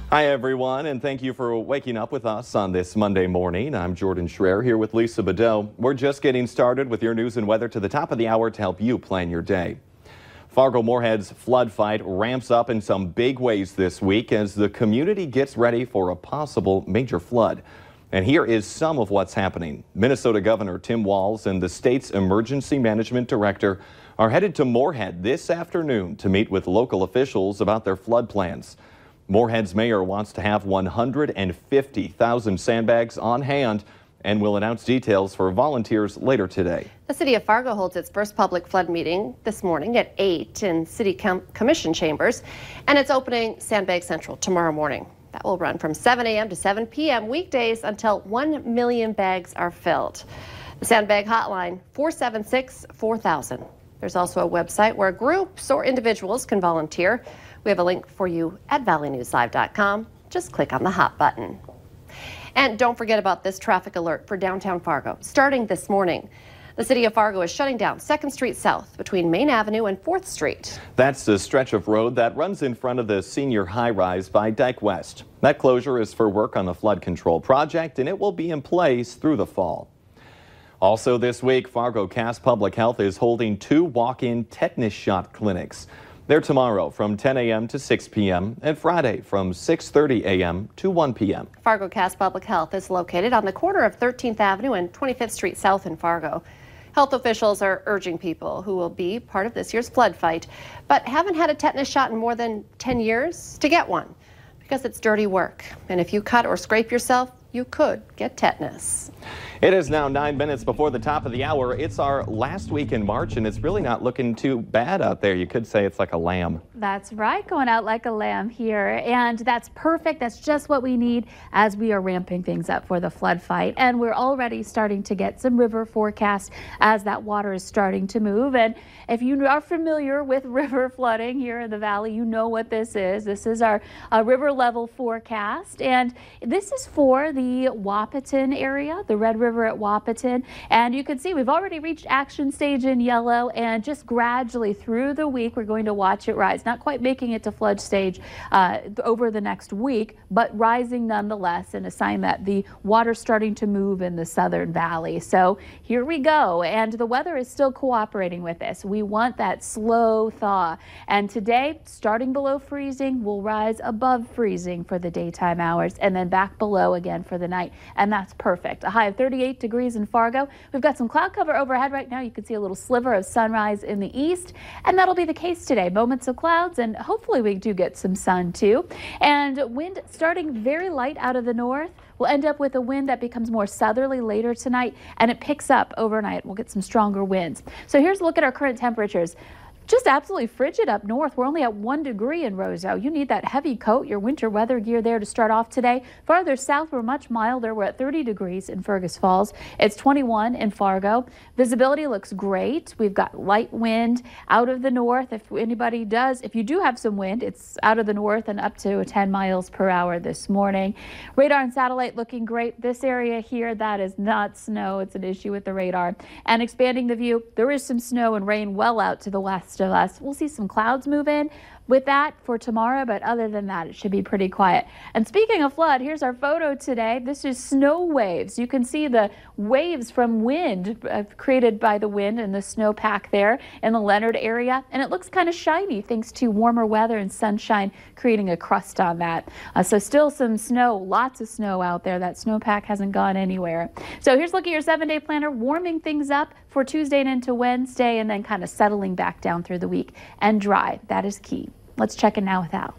Hi, everyone, and thank you for waking up with us on this Monday morning. I'm Jordan Schreier here with Lisa Bedell. We're just getting started with your news and weather to the top of the hour to help you plan your day. Fargo-Moorhead's flood fight ramps up in some big ways this week as the community gets ready for a possible major flood. And here is some of what's happening. Minnesota Governor Tim Walz and the state's emergency management director are headed to Moorhead this afternoon to meet with local officials about their flood plans. Moorhead's mayor wants to have 150,000 sandbags on hand and will announce details for volunteers later today. The city of Fargo holds its first public flood meeting this morning at 8 in City Commission chambers, and it's opening Sandbag Central tomorrow morning. That will run from 7 a.m. to 7 p.m. weekdays until 1 million bags are filled. The Sandbag hotline, 476-4000. There's also a website where groups or individuals can volunteer. We have a link for you at valleynewslive.com. Just click on the hot button. And don't forget about this traffic alert for downtown Fargo. Starting this morning, the city of Fargo is shutting down 2nd Street South between Main Avenue and 4th Street. That's the stretch of road that runs in front of the senior high-rise by Dyke West. That closure is for work on the flood control project, and it will be in place through the fall. Also this week, Fargo Cass Public Health is holding 2 walk-in tetanus shot clinics. They're tomorrow from 10 a.m. to 6 p.m. and Friday from 6:30 a.m. to 1 p.m. Fargo Cass Public Health is located on the corner of 13th Avenue and 25th Street South in Fargo. Health officials are urging people who will be part of this year's flood fight but haven't had a tetanus shot in more than 10 years to get one because it's dirty work. And if you cut or scrape yourself, you could get tetanus. It is now 9 minutes before the top of the hour. It's our last week in March, and it's really not looking too bad out there. You could say it's like a lamb. That's right, going out like a lamb here. And that's perfect. That's just what we need as we are ramping things up for the flood fight. And we're already starting to get some river forecasts as that water is starting to move. And if you are familiar with river flooding here in the valley, you know what this is. This is our river level forecast. And this is for the Wahpeton area, the Red River at Wahpeton, and you can see we've already reached action stage in yellow, and just gradually through the week we're going to watch it rise, not quite making it to flood stage over the next week, but rising nonetheless, and a sign that the water's starting to move in the southern valley. So here we go, and the weather is still cooperating with this. We want that slow thaw, and today starting below freezing will rise above freezing for the daytime hours and then back below again for the night, and that's perfect. A high of 38 degrees in Fargo. We've got some cloud cover overhead right now. You can see a little sliver of sunrise in the east, and that'll be the case today. Moments of clouds, and hopefully we do get some sun too. And wind starting very light out of the north. We'll end up with a wind that becomes more southerly later tonight, and it picks up overnight. We'll get some stronger winds. So here's a look at our current temperatures. Just absolutely frigid up north. We're only at 1 degree in Roseau. You need that heavy coat, your winter weather gear there to start off today. Farther south, we're much milder. We're at 30 degrees in Fergus Falls. It's 21 in Fargo. Visibility looks great. We've got light wind out of the north. If you do have some wind, it's out of the north and up to 10 miles per hour this morning. Radar and satellite looking great. This area here, that is not snow. It's an issue with the radar. And expanding the view, there is some snow and rain well out to the west of us. We'll see some clouds move in with that for tomorrow, but other than that, it should be pretty quiet. And speaking of flood, here's our photo today. This is snow waves. You can see the waves from wind created by the wind and the snowpack there in the Leonard area, and it looks kind of shiny thanks to warmer weather and sunshine creating a crust on that. So still some snow, lots of snow out there. That snowpack hasn't gone anywhere. So here's a look at your 7-day planner, warming things up for Tuesday and into Wednesday, and then kind of settling back down through the week, and dry. That is key. Let's check in now with Al.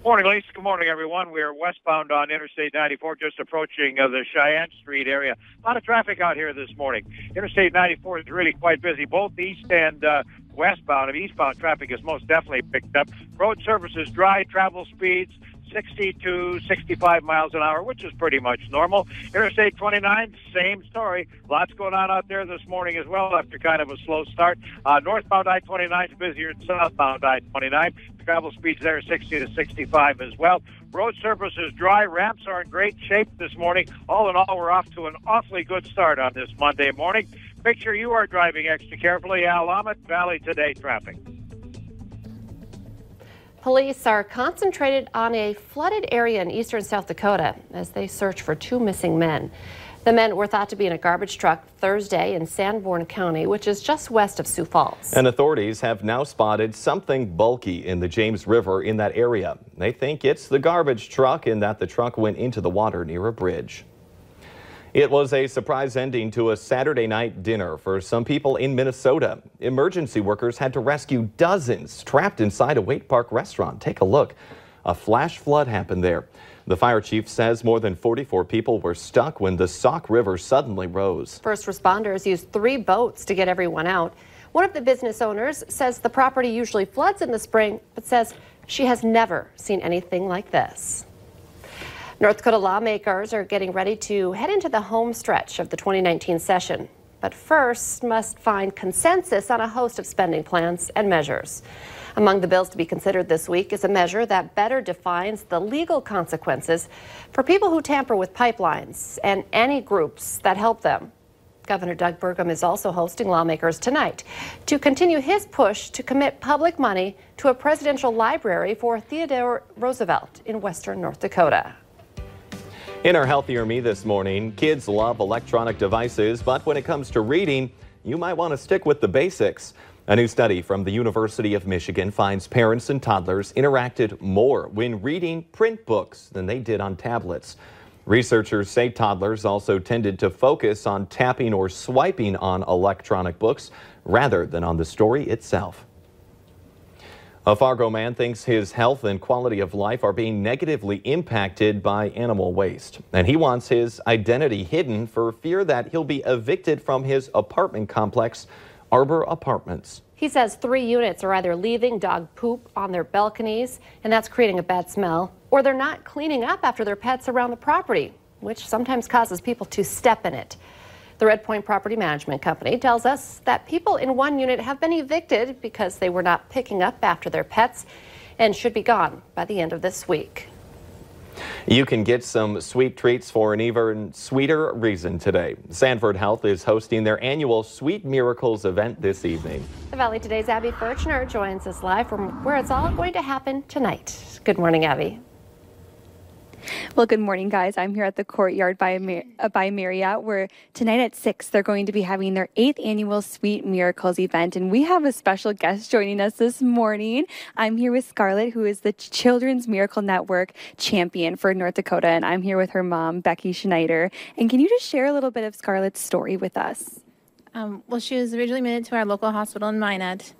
Morning, Lisa. Good morning, everyone. We are westbound on Interstate 94, just approaching the Cheyenne Street area. A lot of traffic out here this morning. Interstate 94 is really quite busy, both east and westbound. Eastbound traffic is most definitely picked up. Road surface is dry. Travel speeds 60 to 65 miles an hour, which is pretty much normal. Interstate 29, same story. Lots going on out there this morning as well after kind of a slow start. Northbound I-29 is busier than southbound I-29. Travel speeds there 60 to 65 as well. Road surface is dry. Ramps are in great shape this morning. All in all, we're off to an awfully good start on this Monday morning. Make sure you are driving extra carefully. Al Ahmet, Valley Today traffic. Police are concentrated on a flooded area in eastern South Dakota as they search for 2 missing men. The men were thought to be in a garbage truck Thursday in Sanborn County, which is just west of Sioux Falls. And authorities have now spotted something bulky in the James River in that area. They think it's the garbage truck and that the truck went into the water near a bridge. It was a surprise ending to a Saturday night dinner for some people in Minnesota. Emergency workers had to rescue dozens trapped inside a Waite Park restaurant. Take a look. A flash flood happened there. The fire chief says more than 44 people were stuck when the Sauk River suddenly rose. First responders used 3 boats to get everyone out. One of the business owners says the property usually floods in the spring, but says she has never seen anything like this. North Dakota lawmakers are getting ready to head into the home stretch of the 2019 session, but first must find consensus on a host of spending plans and measures. Among the bills to be considered this week is a measure that better defines the legal consequences for people who tamper with pipelines and any groups that help them. Governor Doug Burgum is also hosting lawmakers tonight to continue his push to commit public money to a presidential library for Theodore Roosevelt in western North Dakota. In our Healthier Me this morning, kids love electronic devices, but when it comes to reading, you might want to stick with the basics. A new study from the University of Michigan finds parents and toddlers interacted more when reading print books than they did on tablets. Researchers say toddlers also tended to focus on tapping or swiping on electronic books rather than on the story itself. A Fargo man thinks his health and quality of life are being negatively impacted by animal waste, and he wants his identity hidden for fear that he'll be evicted from his apartment complex, Arbor Apartments. He says 3 units are either leaving dog poop on their balconies, and that's creating a bad smell, or they're not cleaning up after their pets around the property, which sometimes causes people to step in it. The Red Point Property Management Company tells us that people in 1 unit have been evicted because they were not picking up after their pets and should be gone by the end of this week. You can get some sweet treats for an even sweeter reason today. Sanford Health is hosting their annual Sweet Miracles event this evening. The Valley Today's Abby Furchner joins us live from where it's all going to happen tonight. Good morning, Abby. Well, good morning, guys. I'm here at the Courtyard by Marriott, where tonight at 6, they're going to be having their 8th annual Sweet Miracles event. And we have a special guest joining us this morning. I'm here with Scarlett, who is the Children's Miracle Network champion for North Dakota. And I'm here with her mom, Becky Schneider. And can you just share a little bit of Scarlett's story with us? Well, she was originally admitted to our local hospital in Minot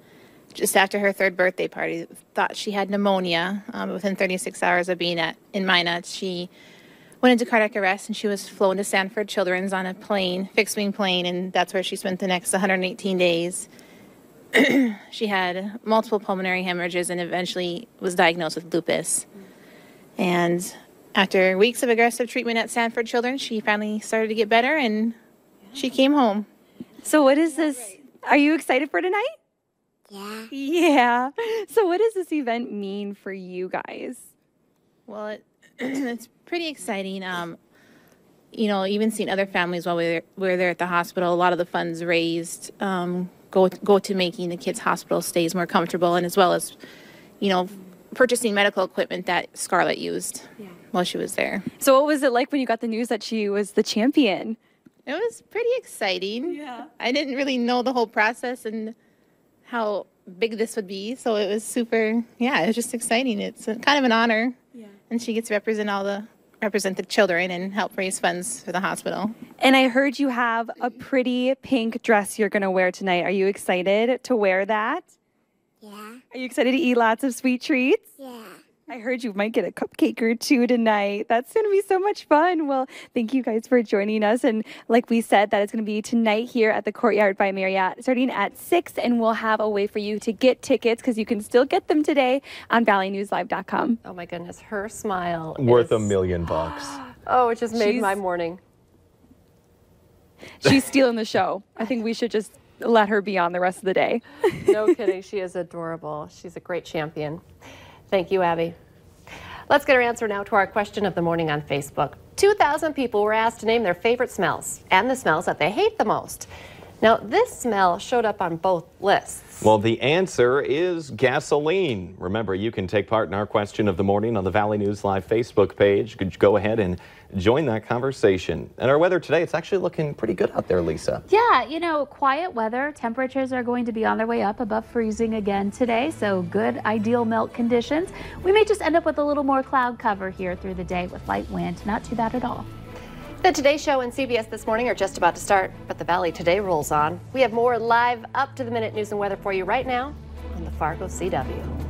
just after her 3rd birthday party. Thought she had pneumonia. Within 36 hours of being in Minot, she went into cardiac arrest, and she was flown to Sanford Children's on a plane, fixed-wing plane, and that's where she spent the next 118 days. She had multiple pulmonary hemorrhages and eventually was diagnosed with lupus. And after weeks of aggressive treatment at Sanford Children's, she finally started to get better, and she came home. So what is this? Are you excited for tonight? Yeah. Yeah. So what does this event mean for you guys? Well, it's pretty exciting. You know, even seeing other families while we're there at the hospital, a lot of the funds raised go to making the kids' hospital stays more comfortable, and as well as, you know, purchasing medical equipment that Scarlett used while she was there. So what was it like when you got the news that she was the champion? It was pretty exciting. Yeah. I didn't really know the whole process and how big this would be, so it was super, it was just exciting. It's kind of an honor, and she gets to represent the children and help raise funds for the hospital. And I heard you have a pretty pink dress you're going to wear tonight. Are you excited to wear that? Yeah. Are you excited to eat lots of sweet treats? Yeah. I heard you might get a cupcake or 2 tonight. That's going to be so much fun. Well, thank you guys for joining us. And like we said, that is going to be tonight here at the Courtyard by Marriott, starting at 6. And we'll have a way for you to get tickets, because you can still get them today on valleynewslive.com. Oh my goodness, her smile Worth is... $1 million. Oh, it just made my morning. She's stealing the show. I think we should just let her be on the rest of the day. No kidding. She is adorable. She's a great champion. Thank you, Abby. Let's get our answer now to our question of the morning on Facebook. 2,000 people were asked to name their favorite smells and the smells that they hate the most. Now, this smell showed up on both lists. Well, the answer is gasoline. Remember, you can take part in our question of the morning on the Valley News Live Facebook page. You could go ahead and join that conversation. And our weather today, it's actually looking pretty good out there, Lisa. Yeah, you know, quiet weather. Temperatures are going to be on their way up above freezing again today, so good ideal melt conditions. We may just end up with a little more cloud cover here through the day with light wind. Not too bad at all. The Today Show and CBS This Morning are just about to start, but the Valley Today rolls on. We have more live up-to-the-minute news and weather for you right now on the Fargo CW.